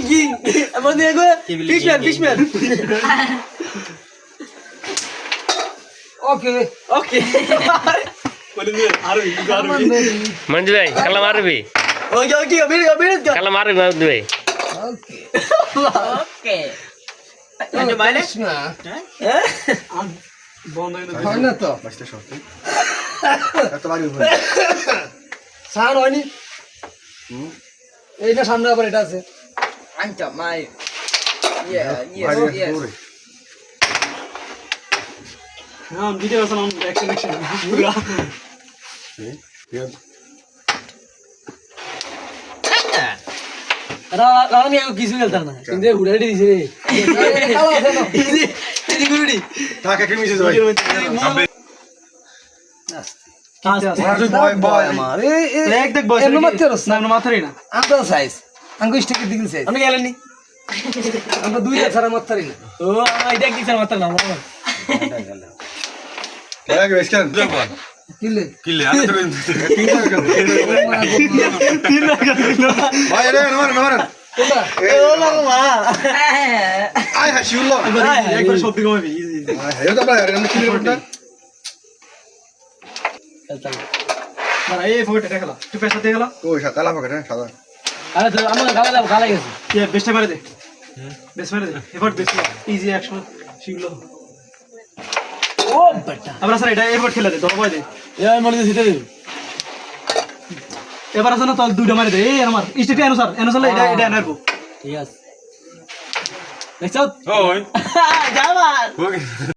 king এমন দেখো ফিশম্যান ওকে ওকে मंजू भाई कलम आरबी ওকে ওকে অবিরত कलम आरबी मंजू भाई ওকে ওকে আচ্ছা বাইরে হ্যাঁ হয় না তো সান হয়নি এইটা সামনে আবার এটা আছে আচ্ছা মাই ইয়া হ্যাঁ ভিডিও আছে অন অ্যাকশন পুরা রানি কিছু খেলতাম না কিন্তু হুড়াড়ি দিছে রে এই গুড়ি টাকা কি মিশে যাবে আমার দেখ দেখ বস এমন মাত্র না এমন মাথারই না আমরা সাইজ আঙ্গু স্টিকের দিকে সাইজ আমি গেলেনি আমরা দুইটা ছাড়া মাত্রই না ও আমার এটা কি স্যার মাত্র না আমার টাকা বেশকান কিলে কিলে আমি তো ভাই রে নমার তোমরা ও মা আয় হ্যাঁ শিউল একবার সব দিকে হবে ইজি আয় তো আমরা আমরা কিলে করতে না এই ফটো এটা খেলা তুই পয়সা দিয়ে খেলা ওই কালা পকেট হ্যাঁ সাদা আরে তো আমার গালা গেছে ইয়া বেস্ট মারে দে বেস্ট মারে দে এফোর্ট বেস্ট ইজি অ্যাকশন শিখলো ও বেটা আবার স্যার এটা এফোর্ট খেলা দে তোর বয় দে এই মনে দিতে দিও এবার আছে না তো দুইটা মারে দে এই আমার স্টেটে এনো স্যার এটা এটা এনারবো ঠিক আছে দেখছো ওই যাবা ওকে